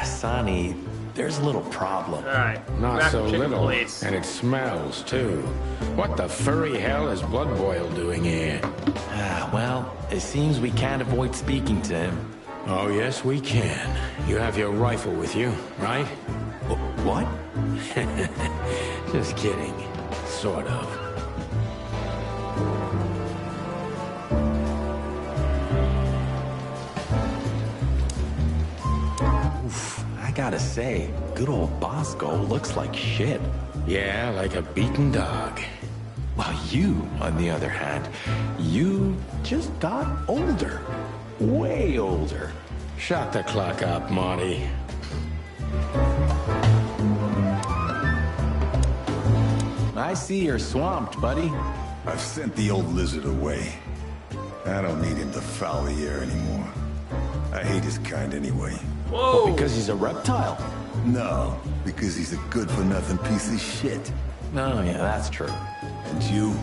Sonny, there's a little problem. Alright. Not back so to chicken little, police. and it smells too. What the furry hell is Blood Boil doing here? Well, it seems we can't avoid speaking to him. Oh, yes, we can. You have your rifle with you, right? What? Just kidding. Sort of. I gotta say, good old Bosco looks like shit. Yeah, like a beaten dog. While you, on the other hand, you just got older. Way older. Shut the clock up, Marty. I see you're swamped, buddy. I've sent the old lizard away. I don't need him to foul the air anymore. I hate his kind anyway. Whoa! Because he's a reptile. No, because he's a good-for-nothing piece of shit. Oh, yeah, that's true. And you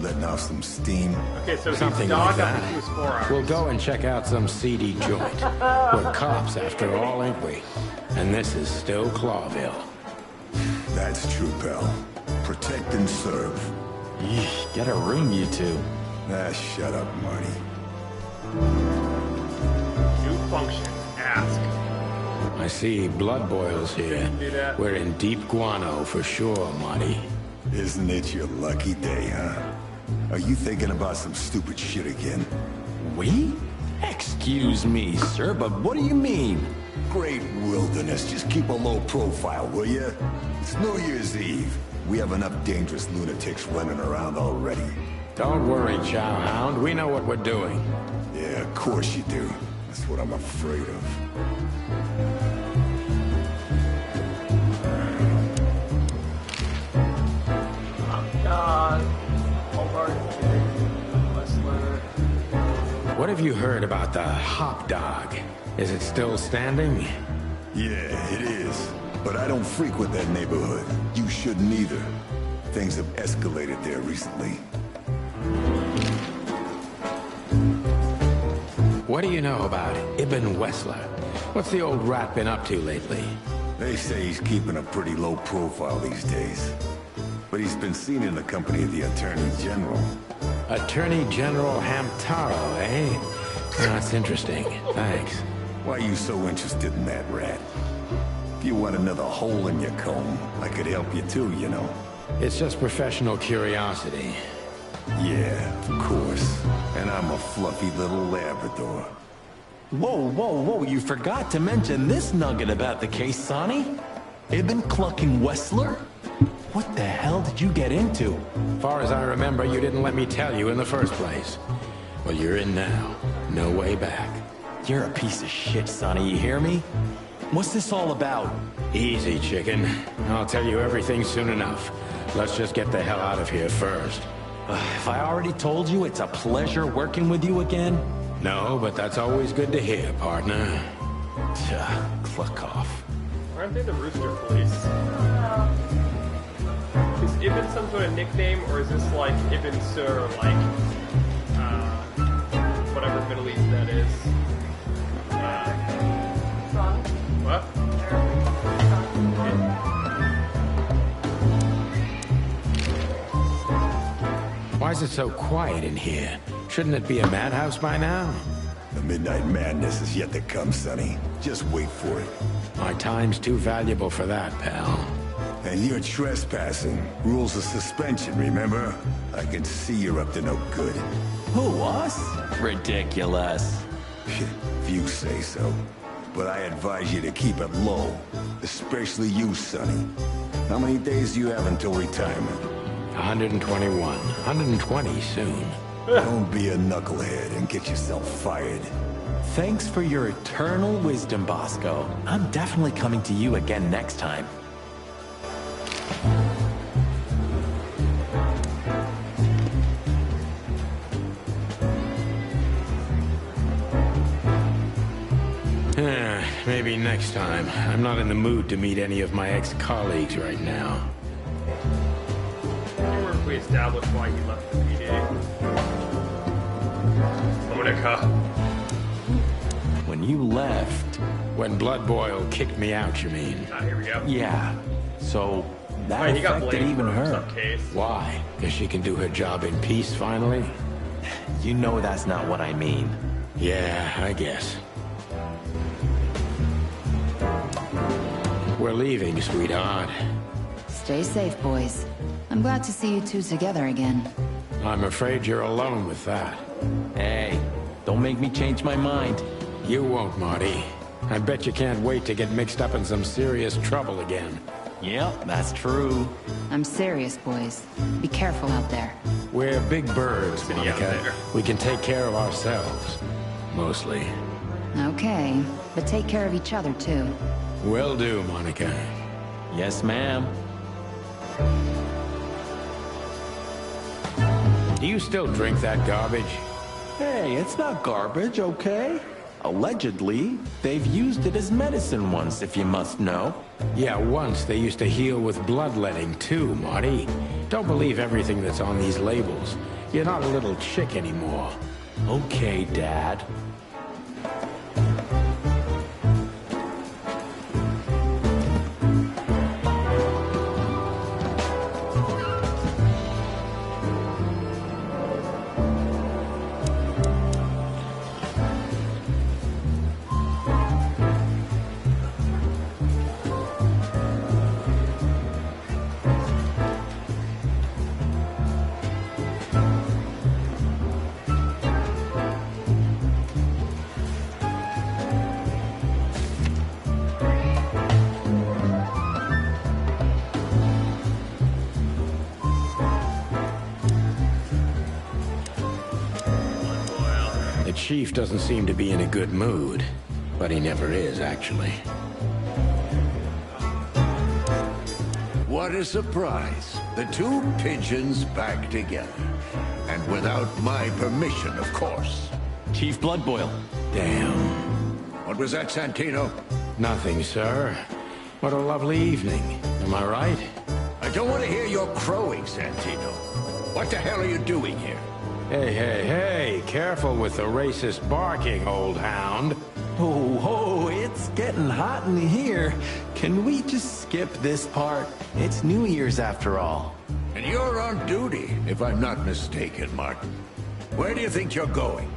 letting off some steam? Okay, so Something he's dog like up that. into his forearms. We'll go and check out some seedy joint. We're cops, after all, ain't we? And this is still Clawville. That's true, pal. Protect and serve. Yeesh, get a room, you two. Ah, shut up, Marty. New function. Ask. I see Blood Boil's here. Do that. We're in deep guano for sure, Marty. Isn't it your lucky day, huh? Are you thinking about some stupid shit again? We? Excuse me, sir, but what do you mean? Great wilderness, just keep a low profile, will you? It's New Year's Eve. We have enough dangerous lunatics running around already. Don't worry, Chowhound. We know what we're doing. Yeah, of course you do. That's what I'm afraid of. God. Hobart, Westler. What have you heard about the Hop Dog? Is it still standing? Yeah, it is. But I don't frequent that neighborhood. You shouldn't either. Things have escalated there recently. What do you know about Ibn Wessler? What's the old rat been up to lately? They say he's keeping a pretty low profile these days. But he's been seen in the company of the Attorney General. Attorney General Hamtaro, eh? That's interesting. Thanks. Why are you so interested in that rat? If you want another hole in your comb, I could help you too, you know. It's just professional curiosity. Yeah, of course. And I'm a fluffy little Labrador. Whoa, you forgot to mention this nugget about the case, Sonny. Ibn Clucking Wessler? What the hell did you get into? Far as I remember, you didn't let me tell you in the first place. Well, you're in now. No way back. You're a piece of shit, Sonny, you hear me? What's this all about? Easy, chicken. I'll tell you everything soon enough. Let's just get the hell out of here first. If I already told you it's a pleasure working with you again? No, but that's always good to hear, partner. Cluck off. Why aren't they the Rooster Police? Is Ibn some sort of nickname, or is this like Ibn Sur, like, whatever Middle East that is? What? Why is it so quiet in here? Shouldn't it be a madhouse by now? The midnight madness is yet to come, Sonny. Just wait for it. My time's too valuable for that, pal. And you're trespassing. Rules of suspension, remember? I can see you're up to no good. Who, us? Ridiculous. If you say so. But I advise you to keep it low. Especially you, Sonny. How many days do you have until retirement? 121. 120 soon. Don't be a knucklehead and get yourself fired. Thanks for your eternal wisdom, Bosco. I'm definitely coming to you again next time. Maybe next time. I'm not in the mood to meet any of my ex-colleagues right now. I wonder if we establish why he left the PD. Monica. When you left. When Blood Boil kicked me out, you mean? Ah, here we go. Yeah. So that Wait, he got affected blamed even for her. some case. Why? Because she can do her job in peace, finally? You know that's not what I mean. Yeah, I guess. We're leaving, sweetheart. Stay safe, boys. I'm glad to see you two together again. I'm afraid you're alone with that. Hey, don't make me change my mind. You won't, Marty. I bet you can't wait to get mixed up in some serious trouble again. Yep, that's true. I'm serious, boys. Be careful out there. We're big birds, City out Monica. there. We can take care of ourselves. Mostly. Okay, but take care of each other, too. Will do, Monica. Yes, ma'am. Do you still drink that garbage? Hey, it's not garbage, okay? Allegedly, they've used it as medicine once, if you must know. Yeah, once they used to heal with bloodletting too, Marty. Don't believe everything that's on these labels. You're not a little chick anymore. Okay, Dad. The chief doesn't seem to be in a good mood. But he never is, actually. What a surprise. The two pigeons back together. And without my permission, of course. Chief Bloodboil. Damn. What was that, Santino? Nothing, sir. What a lovely evening. Am I right? I don't want to hear your crowing, Santino. What the hell are you doing here? Hey, hey, hey, careful with the racist barking, old hound. Oh, it's getting hot in here. Can we just skip this part? It's New Year's after all. And you're on duty, if I'm not mistaken, Martin. Where do you think you're going?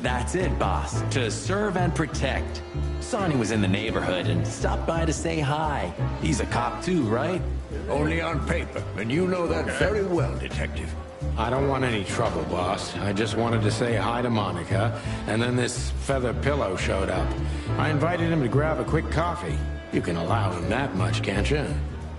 That's it, boss. To serve and protect. Sonny was in the neighborhood and stopped by to say hi. He's a cop too, right? Only on paper, and you know that very well, Detective. I don't want any trouble, boss. I just wanted to say hi to Monica, and then this feather pillow showed up. I invited him to grab a quick coffee. You can allow him that much, can't you?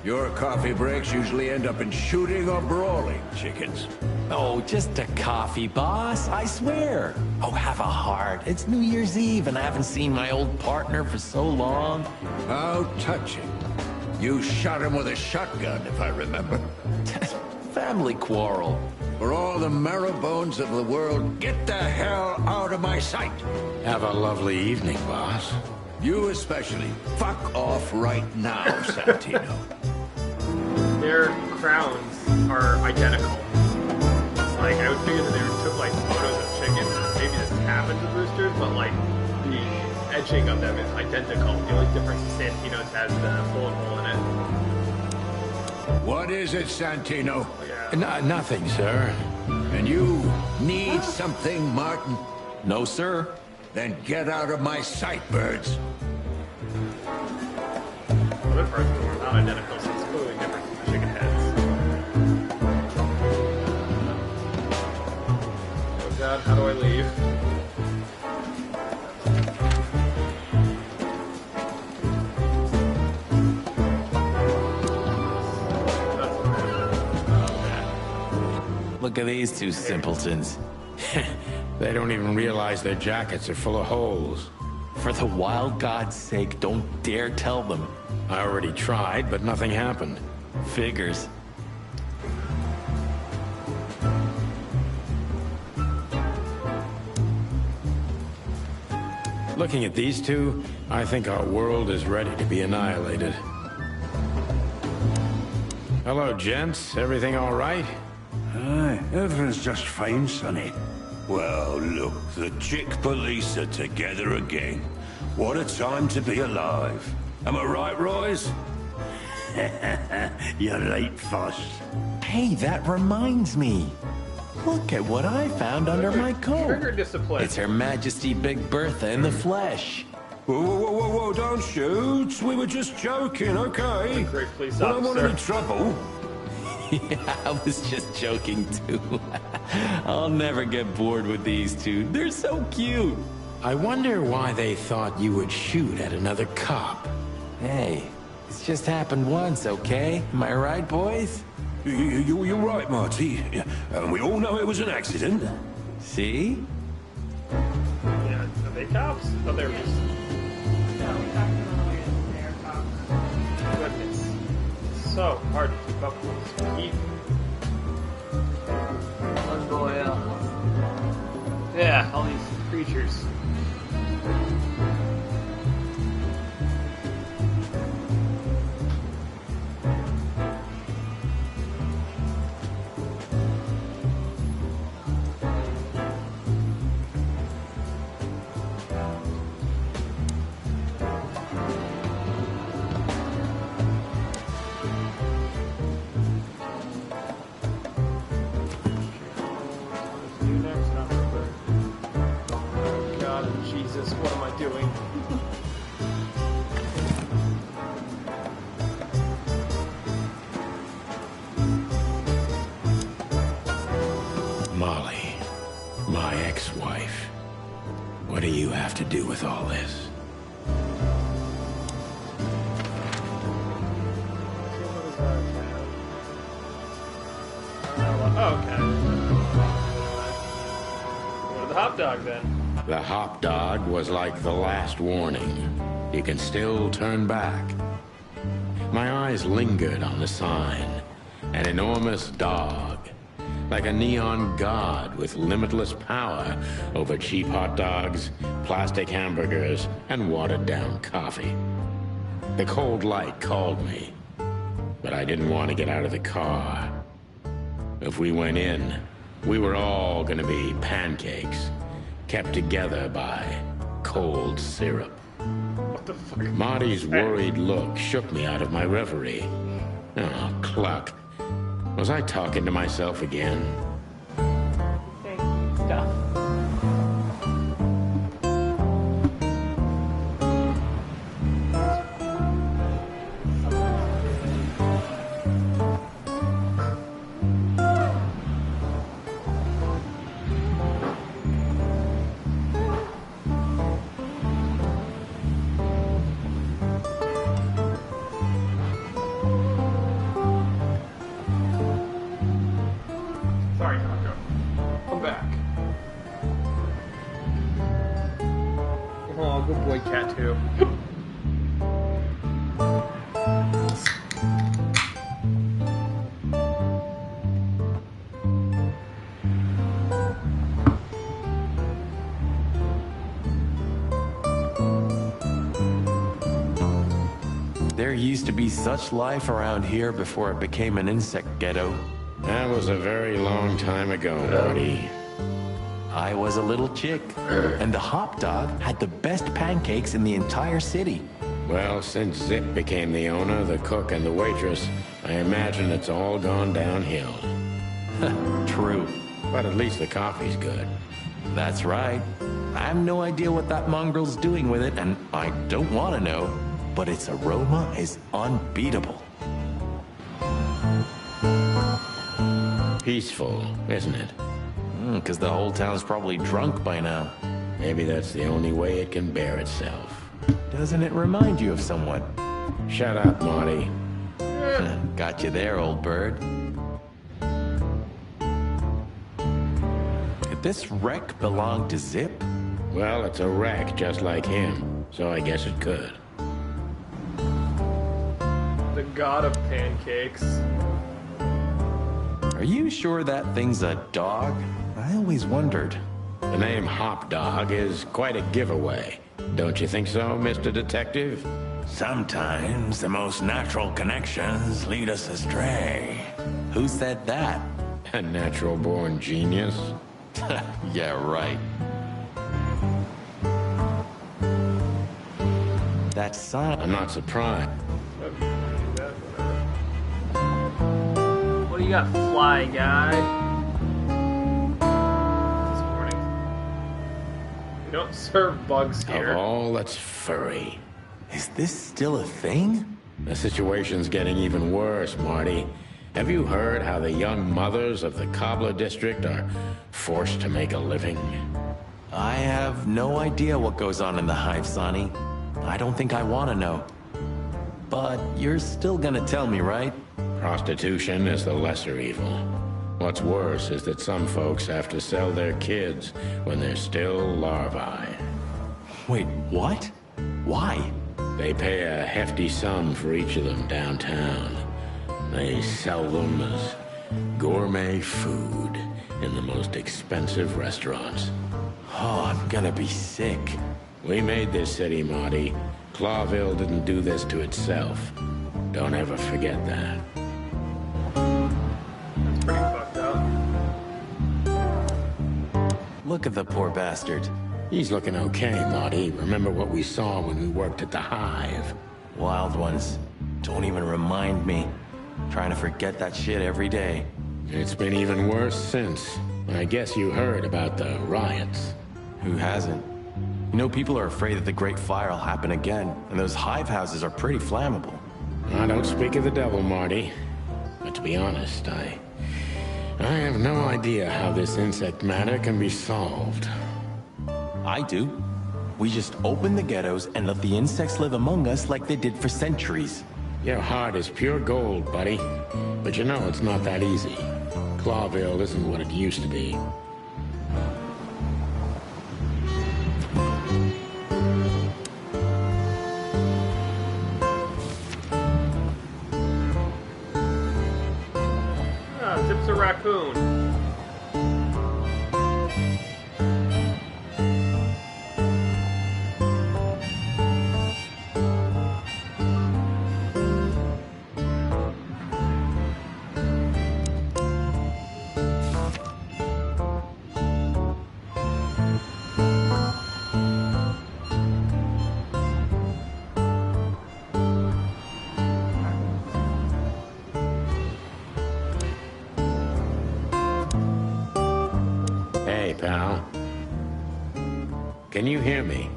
Your coffee breaks usually end up in shooting or brawling, chickens. Oh, just a coffee, boss. I swear. Oh, have a heart. It's New Year's Eve, and I haven't seen my old partner for so long. How touching. You shot him with a shotgun, if I remember. Family quarrel. For all the marrow bones of the world, get the hell out of my sight. Have a lovely evening, boss. You especially. Fuck off right now, Santino. Their crowns are identical. Like, I would figure that they took, like, photos of chickens, and maybe this happened to roosters, but, like, the etching of them is identical. The only difference is Santino's has the bullet hole in it. What is it, Santino? Nothing, sir. And you need something, Martin? No, sir. Then get out of my sight, birds. Other parts of them are not identical, so it's clearly different from the chicken heads. Oh god, how do I leave? Look at these two simpletons. They don't even realize their jackets are full of holes. For the wild God's sake, don't dare tell them. I already tried, but nothing happened. Figures. Looking at these two, I think our world is ready to be annihilated. Hello, gents. Everything all right? Aye, everything's just fine, Sonny. Well, look, the chick police are together again. What a time to be alive. Am I right, Royce? You're late, Foss. Hey, that reminds me. Look at what I found under my Trigger coat. discipline. It's Her Majesty Big Bertha in the flesh. Whoa, whoa, whoa, whoa, whoa, don't shoot. We were just joking, okay? Great police We don't want any officer. trouble. Yeah, I was just joking too. I'll never get bored with these two. They're so cute. I wonder why they thought you would shoot at another cop. Hey, it's just happened once, okay? Am I right, boys? You're right, Marty. Yeah, and we all know it was an accident. See? Yeah, are they cops? I thought they were just... Goodness. It's so hard to keep up with these people. Yeah, all these creatures. Oh God, Jesus, what am I doing? Molly, my ex-wife. What do you have to do with all this? Oh, okay. Go to the hot dog then. The hop dog was like the last warning. You can still turn back. My eyes lingered on the sign. An enormous dog. Like a neon god with limitless power over cheap hot dogs, plastic hamburgers, and watered-down coffee. The cold light called me, but I didn't want to get out of the car. If we went in, we were all gonna be pancakes, kept together by cold syrup. What the fuck? Marty's worried look shook me out of my reverie. Oh, Cluck. Was I talking to myself again? Stop. Sorry, Taco. I'm back. Oh, good boy, cat too. There used to be such life around here before it became an insect ghetto. That was a very long time ago, Marty. I was a little chick, and the hop dog had the best pancakes in the entire city. Well, since Zip became the owner, the cook, and the waitress, I imagine it's all gone downhill. True. But at least the coffee's good. That's right. I have no idea what that mongrel's doing with it, and I don't want to know, but its aroma is unbeatable. Peaceful, isn't it? Because the whole town's probably drunk by now. Maybe that's the only way it can bear itself. Doesn't it remind you of someone? Shut up, Marty. Got you there, old bird. Could this wreck belong to Zip? Well, it's a wreck just like him, so I guess it could. The god of pancakes. Are you sure that thing's a dog? I always wondered. The name Hop Dog is quite a giveaway. Don't you think so, Mr. Detective? Sometimes the most natural connections lead us astray. Who said that? A natural-born genius. Yeah, right. That sign... I'm not surprised. What do you got, fly guy? This morning. We don't serve bugs here. Of all that's furry. Is this still a thing? The situation's getting even worse, Marty. Have you heard how the young mothers of the Cobbler District are forced to make a living? I have no idea what goes on in the hive, Sonny. I don't think I want to know. But you're still gonna tell me, right? Prostitution is the lesser evil. What's worse is that some folks have to sell their kids when they're still larvae. Wait, what? Why? They pay a hefty sum for each of them downtown. They sell them as gourmet food in the most expensive restaurants. Oh, I'm gonna be sick. We made this city, Marty. Clawville didn't do this to itself. Don't ever forget that. That's pretty fucked up. Look at the poor bastard. He's looking okay, Marty. Remember what we saw when we worked at the Hive? Wild ones. Don't even remind me. Trying to forget that shit every day. It's been even worse since. I guess you heard about the riots. Who hasn't? You know, people are afraid that the Great Fire will happen again, and those hive houses are pretty flammable. I don't speak of the devil, Marty. But to be honest, I have no idea how this insect matter can be solved. I do. We just open the ghettos and let the insects live among us like they did for centuries. Your heart is pure gold, buddy. But you know it's not that easy. Clawville isn't what it used to be. Ah, Tip's a raccoon. Hey, pal. Can you hear me?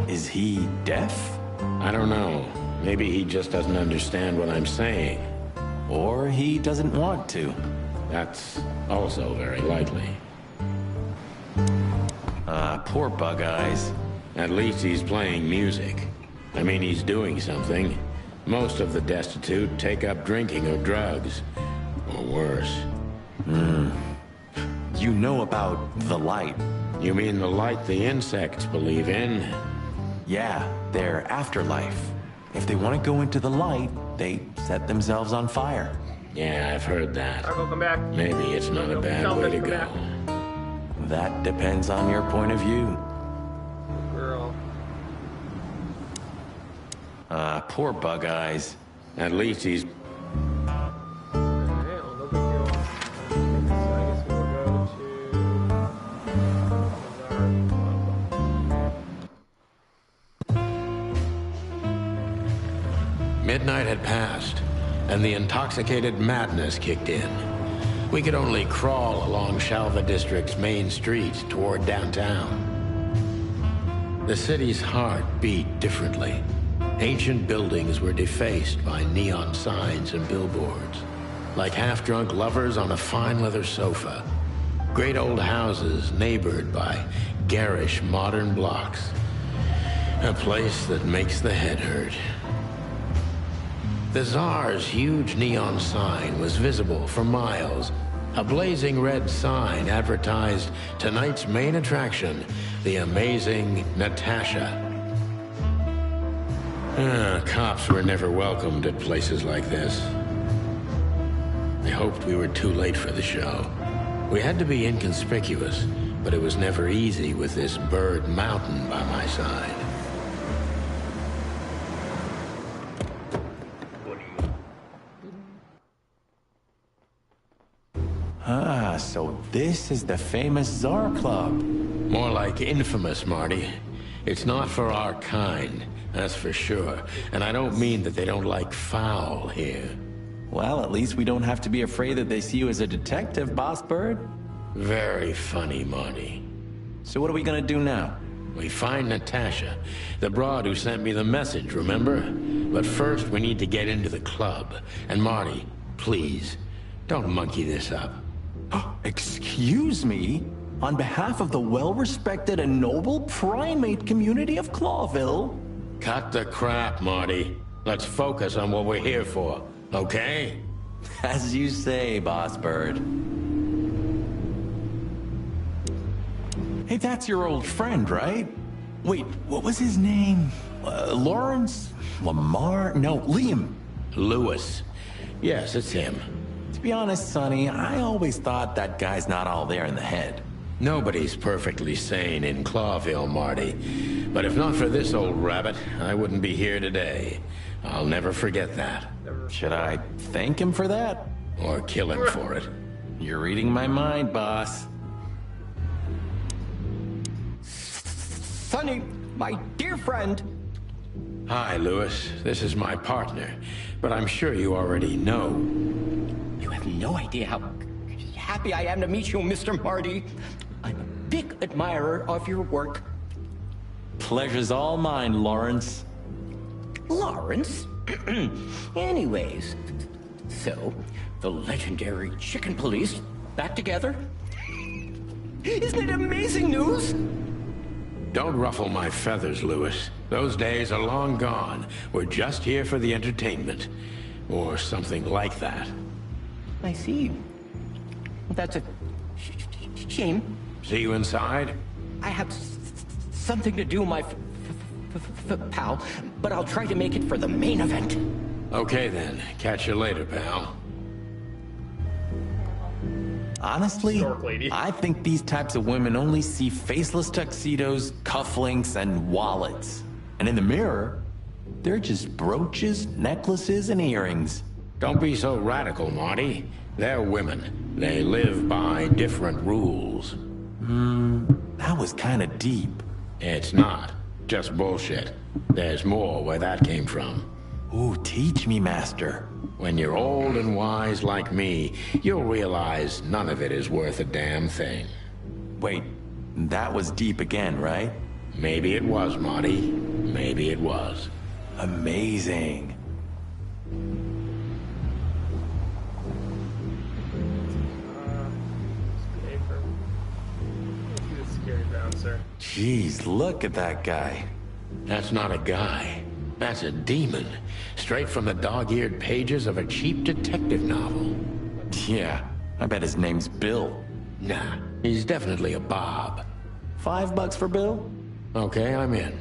Is he deaf? I don't know. Maybe he just doesn't understand what I'm saying. Or he doesn't want to? That's also very likely. Poor Bug Eyes. At least he's playing music. I mean, he's doing something. Most of the destitute take up drinking or drugs. Or worse. You know about the light. You mean the light the insects believe in? Yeah, their afterlife. If they want to go into the light, they set themselves on fire. Yeah, I've heard that. I'll come back. Maybe it's not a bad way to go. That depends on your point of view. Girl. Poor Bug Eyes. At least he's... Alright, well, no big deal. I guess we'll go to... Midnight had passed, and the intoxicated madness kicked in. We could only crawl along Shalva District's main street toward downtown. The city's heart beat differently. Ancient buildings were defaced by neon signs and billboards, like half-drunk lovers on a fine leather sofa. Great old houses neighbored by garish modern blocks. A place that makes the head hurt. The Tsar's huge neon sign was visible for miles. A blazing red sign advertised tonight's main attraction, the amazing Natasha. Cops were never welcomed at places like this. I hoped we were too late for the show. We had to be inconspicuous, but it was never easy with this bird mountain by my side. So this is the famous Tsar Club. More like infamous, Marty. It's not for our kind, that's for sure. And I don't mean that they don't like foul here. Well, at least we don't have to be afraid that they see you as a detective, Boss Bird. Very funny, Marty. So what are we gonna do now? We find Natasha, the broad who sent me the message, remember? But first, we need to get into the club. And Marty, please, don't monkey this up. Excuse me? On behalf of the well-respected and noble primate community of Clawville? Cut the crap, Marty. Let's focus on what we're here for, okay? As you say, Boss Bird. Hey, that's your old friend, right? Wait, what was his name? Lawrence? Lamar? No, Liam. Lewis. Yes, it's him. To be honest, Sonny, I always thought that guy's not all there in the head. Nobody's perfectly sane in Clawville, Marty. But if not for this old rabbit, I wouldn't be here today. I'll never forget that. Should I thank him for that? Or kill him for it. You're reading my mind, boss. Sonny, my dear friend. Hi, Lewis. This is my partner. But I'm sure you already know. You have no idea how happy I am to meet you, Mr. Marty. I'm a big admirer of your work. Pleasure's all mine, Lawrence. Lawrence? Anyways, so, the legendary Chicken Police back together? Isn't it amazing news? Don't ruffle my feathers, Lewis. Those days are long gone. We're just here for the entertainment. Or something like that. I see. That's a shame. See you inside? I have something to do, my pal, but I'll try to make it for the main event. Okay then. Catch you later, pal. Honestly, Dork lady. I think these types of women only see faceless tuxedos, cufflinks, and wallets. And in the mirror, they're just brooches, necklaces, and earrings. Don't be so radical, Marty. They're women. They live by different rules. That was kind of deep. It's not. Just bullshit. There's more where that came from. Ooh, teach me, Master. When you're old and wise like me, you'll realize none of it is worth a damn thing. Wait, that was deep again, right? Maybe it was, Marty. Maybe it was. Amazing. He's a scary bouncer. Jeez, look at that guy. That's not a guy. That's a demon. Straight from the dog-eared pages of a cheap detective novel. Yeah, I bet his name's Bill. Nah, he's definitely a Bob. $5 for Bill? Okay, I'm in.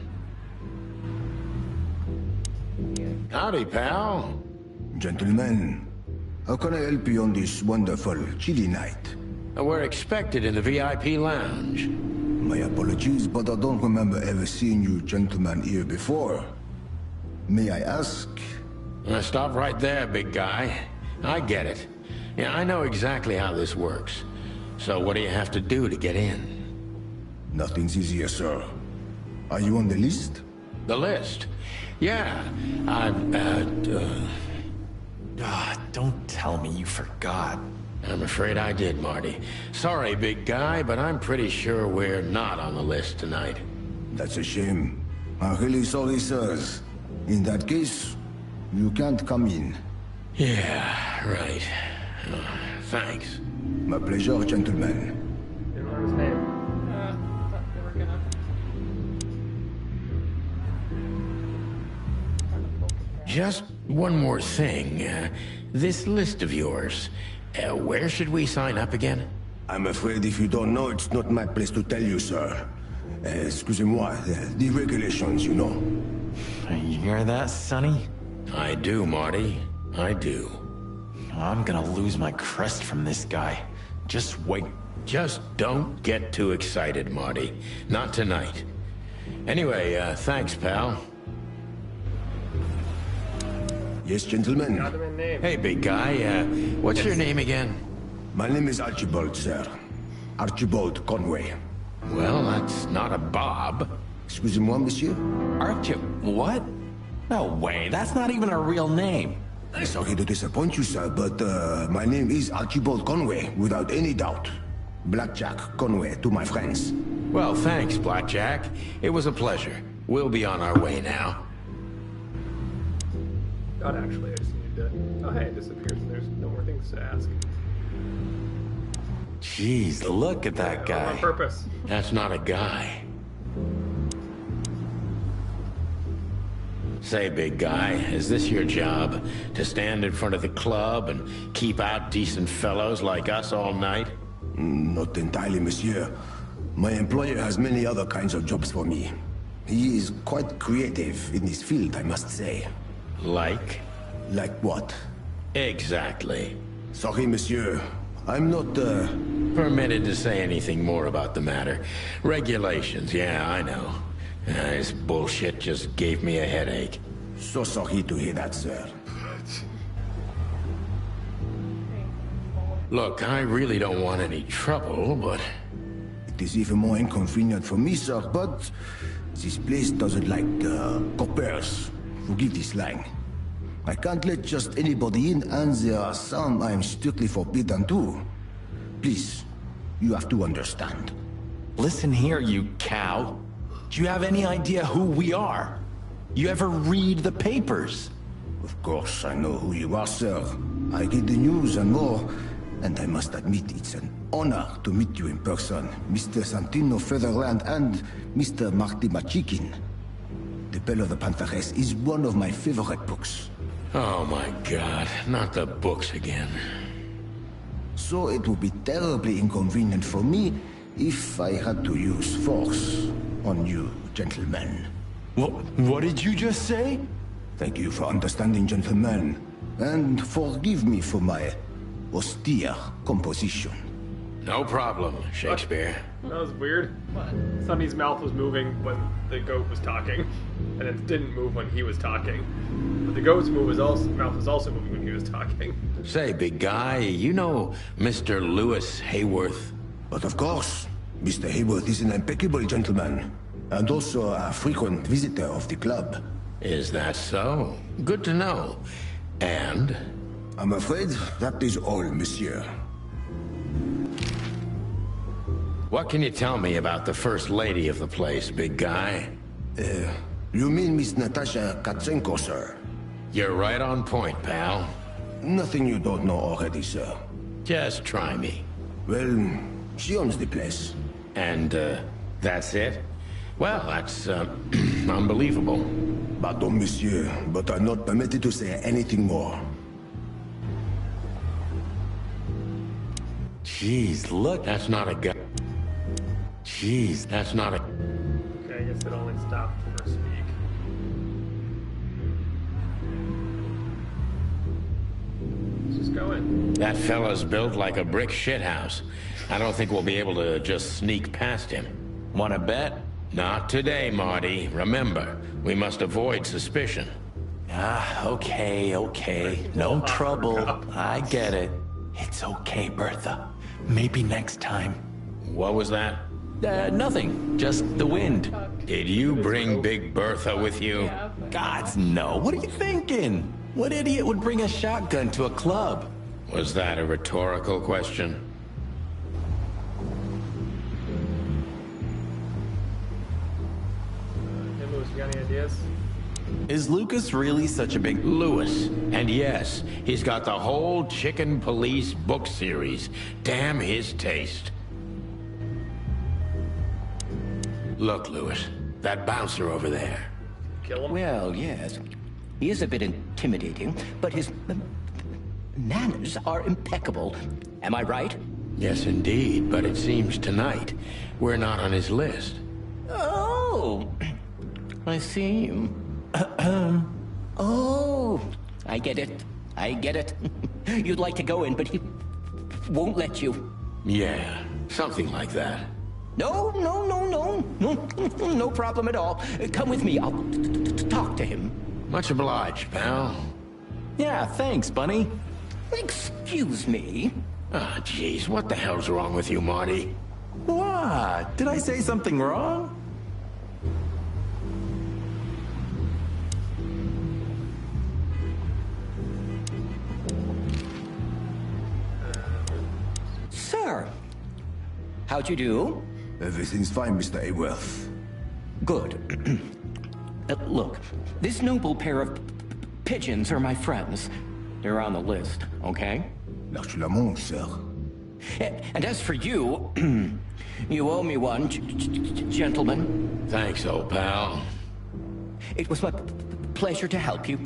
Howdy, pal. Gentlemen, how can I help you on this wonderful, chilly night? We're expected in the VIP lounge. My apologies, but I don't remember ever seeing you gentlemen here before. May I ask? Stop right there, big guy. I get it. Yeah, I know exactly how this works. So what do you have to do to get in? Nothing's easier, sir. Are you on the list? The list? Yeah, Don't tell me you forgot. I'm afraid I did, Marty. Sorry, big guy, but I'm pretty sure we're not on the list tonight. That's a shame. I'm really sorry, sirs. In that case, you can't come in. Yeah, right. Thanks. My pleasure, gentlemen. Didn't learn his name. Just one more thing. This list of yours, where should we sign up again? I'm afraid if you don't know, it's not my place to tell you, sir. Excusez-moi, the regulations, you know. You hear that, Sonny? I do, Marty. I do. I'm gonna lose my crest from this guy. Just wait. Just don't get too excited, Marty. Not tonight. Anyway, thanks, pal. Yes, gentlemen. Got him in name. Hey, big guy, what's your name again? My name is Archibald, sir. Archibald Conway. Well, that's not a Bob. Excusez-moi, monsieur. Aren't you? What? No way, that's not even a real name. Sorry to disappoint you, sir, but my name is Archibald Conway, without any doubt. Blackjack Conway to my friends. Well, thanks, Blackjack. It was a pleasure. We'll be on our way now. Not actually, I just need to... Oh, hey, it disappears and there's no more things to ask. Jeez, look at that On guy. purpose. That's not a guy. Say, big guy, is this your job? To stand in front of the club and keep out decent fellows like us all night? Not entirely, monsieur. My employer has many other kinds of jobs for me. He is quite creative in his field, I must say. Like? Like what? Exactly. Sorry, monsieur. I'm not, Permitted to say anything more about the matter. Regulations, yeah, I know. This bullshit just gave me a headache. so sorry to hear that, sir. Look, I really don't want any trouble, but... It is even more inconvenient for me, sir, but this place doesn't like, coppers. Forgive this slang. I can't let just anybody in, and there are some I'm strictly forbidden to. Please, you have to understand. Listen here, you cow. Do you have any idea who we are? You ever read the papers? Of course, I know who you are, sir. I get the news and more, and I must admit it's an honor to meet you in person, Mr. Santino Featherland and Mr. Marty Machikin. The Bell of the Pantheress is one of my favorite books. Oh my god, not the books again. So it would be terribly inconvenient for me if I had to use force on you, gentlemen. What did you just say? Thank you for understanding, gentlemen, and forgive me for my austere composition. No problem, Shakespeare. That was weird. What? Sonny's mouth was moving when the goat was talking, and it didn't move when he was talking. But the goat's mouth was also moving when he was talking. Say, big guy, you know Mr. Lewis Hayworth? But of course, Mr. Hayworth is an impeccable gentleman, and also a frequent visitor of the club. Is that so? Good to know. And? I'm afraid that is all, monsieur. What can you tell me about the first lady of the place, big guy? You mean Miss Natasha Katsenko, sir? You're right on point, pal. Nothing you don't know already, sir. Just try me. Well, she owns the place. And, that's it? Well, that's, unbelievable. Pardon, monsieur, but I'm not permitted to say anything more. Jeez, look. That's not a guy. Jeez, that's not a... Okay, I guess it only stopped for speak. Let's just go in. That fella's built like a brick shithouse. I don't think we'll be able to just sneak past him. Wanna bet? Not today, Marty. Remember, we must avoid suspicion. Okay. No trouble. I get it. It's okay, Bertha. Maybe next time. What was that? Nothing. Just the wind. Did you bring Big Bertha with you? Gods, no. What are you thinking? What idiot would bring a shotgun to a club? Was that a rhetorical question? Hey, Lewis, you got any ideas? Is Lucas really such a big... Lewis. And yes, he's got the whole Chicken Police book series. Damn his taste. Look, Lewis, that bouncer over there. Kill him? Well, yes. He is a bit intimidating, but his manners are impeccable. Am I right? Yes, indeed, but it seems tonight we're not on his list. Oh, I see. Oh, I get it. You'd like to go in, but he won't let you. Yeah, something like that. No problem at all. Come with me. I'll talk to him. Much obliged, pal. Yeah, thanks, Bunny. Excuse me. Ah, jeez, what the hell's wrong with you, Marty? Why? What? Did I say something wrong? Sir, how'd you do? Everything's fine, Mr. Aworth. Good. Look, this noble pair of pigeons are my friends. They're on the list, okay? L'Arche-Lamont, sir. And as for you, you owe me one, gentlemen. Thanks, old pal. It was my pleasure to help you,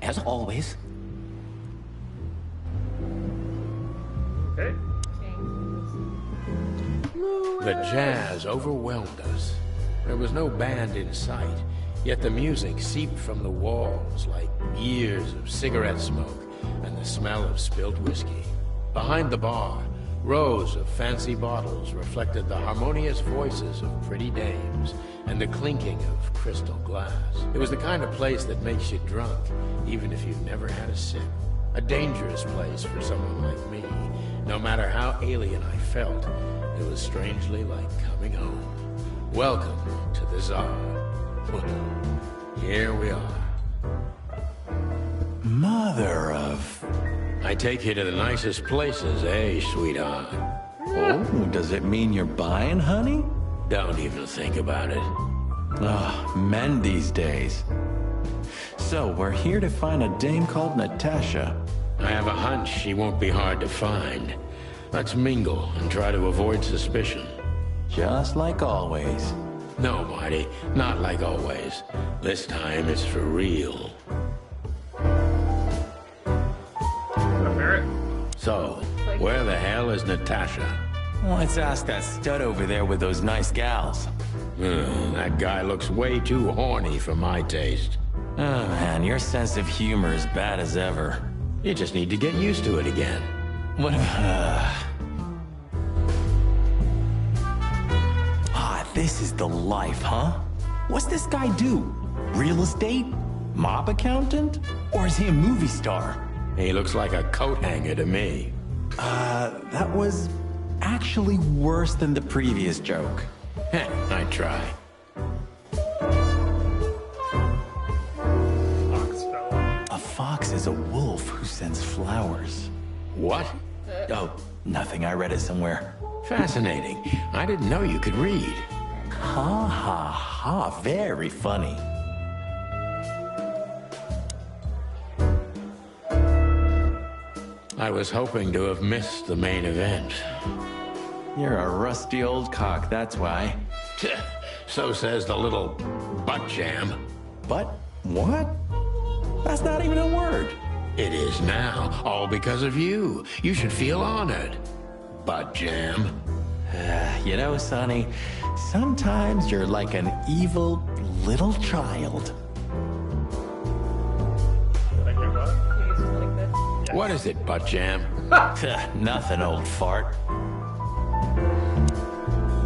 as always. Okay. The jazz overwhelmed us. There was no band in sight, yet the music seeped from the walls like years of cigarette smoke and the smell of spilled whiskey. Behind the bar, rows of fancy bottles reflected the harmonious voices of pretty dames and the clinking of crystal glass. It was the kind of place that makes you drunk, even if you've never had a sip. A dangerous place for someone like me. No matter how alien I felt, it was strangely like coming home. Welcome to the Tsar. Well, here we are. Mother of... I take you to the nicest places, eh, sweetheart? Oh, does it mean you're buying, honey? Don't even think about it. Ah, men these days. So, we're here to find a dame called Natasha. I have a hunch she won't be hard to find. Let's mingle and try to avoid suspicion. Just like always. No, Marty, not like always. This time it's for real. Barrett? So, where the hell is Natasha? Let's ask that stud over there with those nice gals. That guy looks way too horny for my taste. Oh man, your sense of humor is bad as ever. You just need to get used to it again. What? This is the life, huh? What's this guy do? Real estate? Mob accountant? Or is he a movie star? He looks like a coat hanger to me. That was actually worse than the previous joke. Heh, I try. Fox fella. A fox is a wolf who sends flowers. What? Oh, nothing. I read it somewhere. Fascinating. I didn't know you could read. Ha ha ha. Very funny. I was hoping to have missed the main event. You're a rusty old cock, that's why. So says the little butt jam. But what? That's not even a word. It is now, all because of you. You should feel honored. Butt jam. You know, Sonny, sometimes you're like an evil little child. Like your what? What is it, butt jam? Nothing, old fart.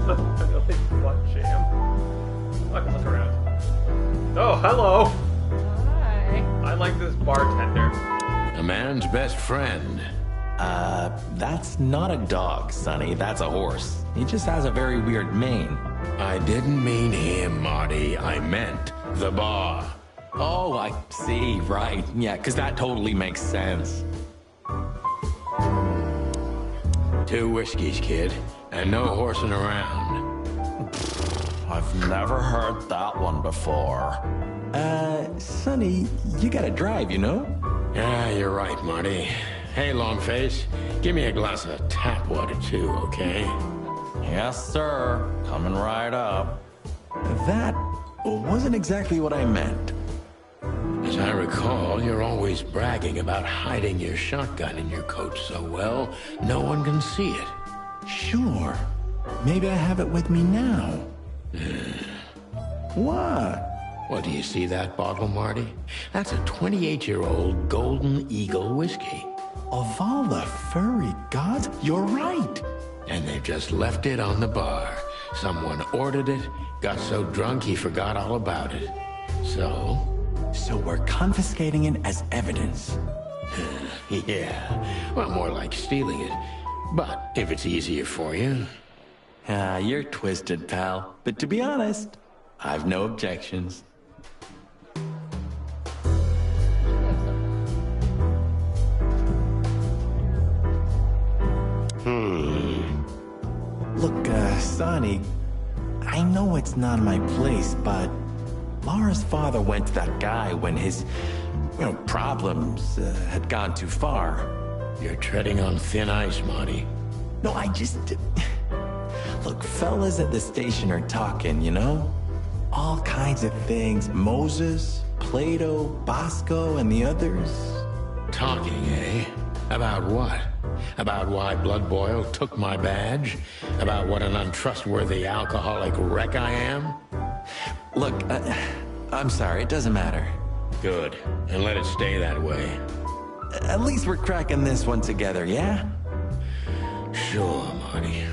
Butt jam. I can look around. Oh, hello. Hi. I like this bartender. A man's best friend. That's not a dog, Sonny. That's a horse. He just has a very weird mane. I didn't mean him, Marty. I meant the bar. Oh, I see. Right. Yeah, because that totally makes sense. 2 whiskeys, kid, and no horsing around. I've never heard that one before. Sonny, you gotta drive, you know? Yeah, you're right, Marty. Hey, Longface, give me a glass of tap water too, okay? Yes, sir. Coming right up. That wasn't exactly what I meant. As I recall, you're always bragging about hiding your shotgun in your coat so well, no one can see it. Sure. Maybe I have it with me now. What? Well, do you see that bottle, Marty? That's a 28-year-old Golden Eagle whiskey. Of all the furry gods, you're right. And they've just left it on the bar. Someone ordered it, got so drunk he forgot all about it. So we're confiscating it as evidence. Yeah, well, more like stealing it. But if it's easier for you. Ah, you're twisted, pal. But to be honest, I've no objections. Look, Sonny, I know it's not my place, but Mara's father went to that guy when his, problems had gone too far. You're treading on thin ice, Marty. No, I just... Look, fellas at the station are talking, you know? All kinds of things. Moses, Plato, Bosco, and the others. Talking, eh? About what? About why Blood Boil took my badge? About what an untrustworthy alcoholic wreck I am? Look, I'm sorry, it doesn't matter. Good, and let it stay that way. At least we're cracking this one together, yeah? Sure, Marty.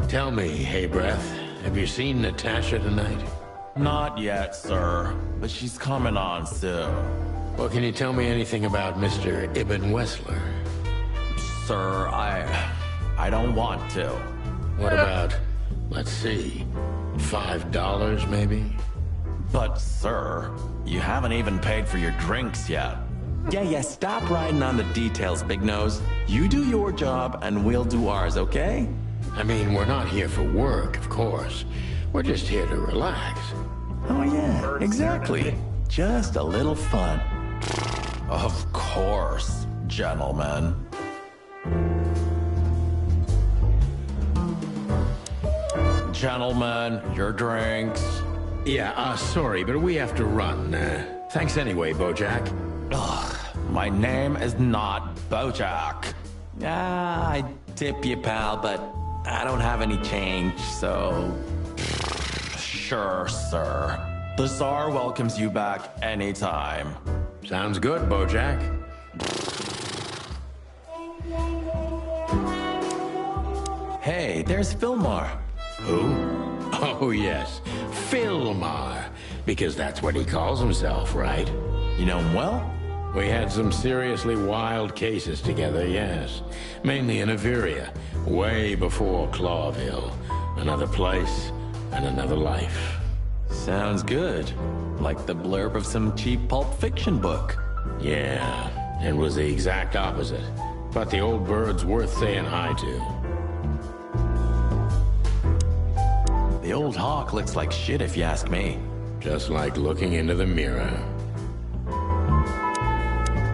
Tell me, Hey Breath, have you seen Natasha tonight? Not yet, sir, but she's coming on soon. Well, can you tell me anything about Mr. Ibn Wessler? Sir, I don't want to. What about, let's see, $5 maybe? But, sir, you haven't even paid for your drinks yet. Yeah, stop riding on the details, Big Nose. You do your job, and we'll do ours, okay? I mean, we're not here for work, of course. We're just here to relax. Oh, yeah, exactly. Just a little fun. Of course, gentlemen. Gentlemen, your drinks. Yeah, sorry, but we have to run. Thanks anyway, Bojack. Ugh, my name is not Bojack. Ah, I tip you, pal, but I don't have any change, so... Sure, sir. The Tsar welcomes you back anytime. Sounds good, Bojack. Hey, there's Philmar. Who? Oh, yes. Philmar. Because that's what he calls himself, right? You know him well? We had some seriously wild cases together, yes. Mainly in Averia, way before Clawville. Another place and another life. Sounds good. Like the blurb of some cheap Pulp Fiction book. Yeah, it was the exact opposite. But the old bird's worth saying hi to. The old hawk looks like shit if you ask me. Just like looking into the mirror.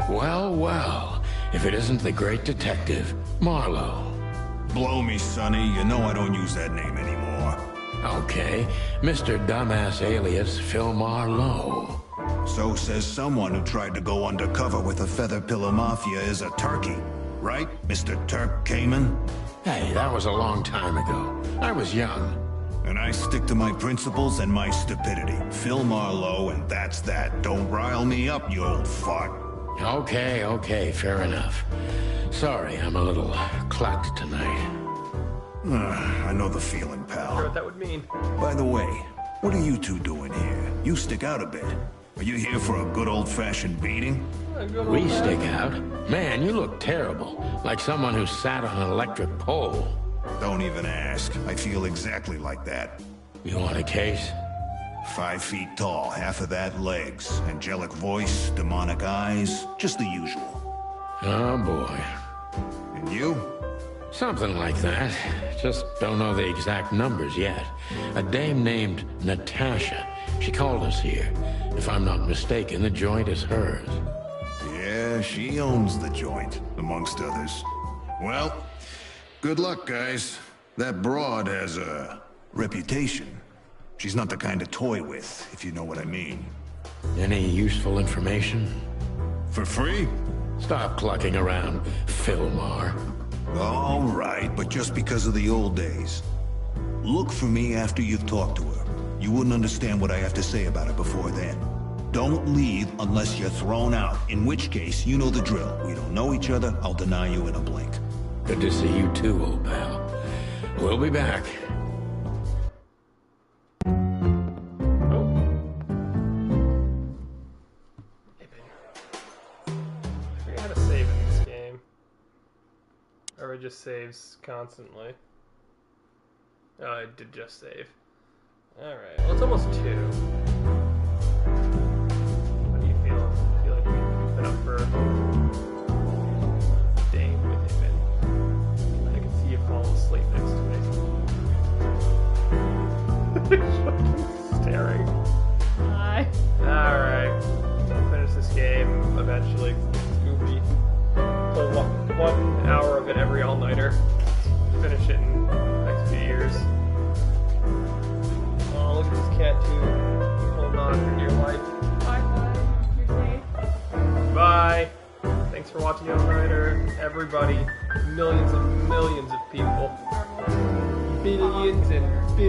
Well, well, if it isn't the great detective, Marlowe. Blow me, Sonny. You know I don't use that name anymore. Okay, Mr. Dumbass alias Philmar Lowe. So says someone who tried to go undercover with the Feather Pillow Mafia is a turkey. Right, Mr. Turk Cayman? Hey, that was a long time ago. I was young. And I stick to my principles and my stupidity. Phil Marlowe, and that's that. Don't rile me up, you old fart. Okay, fair enough. Sorry, I'm a little clucked tonight. I know the feeling, I wonder pal. what that would mean. By the way, what are you two doing here? You stick out a bit. Are you here for a good old-fashioned beating? We stick out? Man, you look terrible. Like someone who sat on an electric pole. Don't even ask. I feel exactly like that. You want a case? 5 feet tall, half of that legs. Angelic voice, demonic eyes, just the usual. Oh, boy. And you? Something like that. Just don't know the exact numbers yet. A dame named Natasha. She called us here. If I'm not mistaken, the joint is hers. Yeah, she owns the joint, amongst others. Well, good luck, guys. That broad has a reputation. She's not the kind to toy with, if you know what I mean. Any useful information? For free? Stop clucking around, Philmar. All right, but just because of the old days. Look for me after you've talked to her. You wouldn't understand what I have to say about it before then. Don't leave unless you're thrown out, in which case, you know the drill. We don't know each other, I'll deny you in a blink. Good to see you too, old pal. We'll be back. I forgot how to say Or it just saves constantly? Oh, it did just save. Alright, well it's almost 2. How do you feel? I feel like we've been up for a day with him, and I can see you fall asleep next to me. Fucking staring. Hi. Alright, I'll finish this game eventually. It's goofy. So 1 hour of it every all-nighter. Finish it in the next few years. Oh, look at this cat too. Holding on for dear life. Bye, bye. You're safe. Bye. Thanks for watching All-Nighter. Everybody. Millions and millions of people. Billions and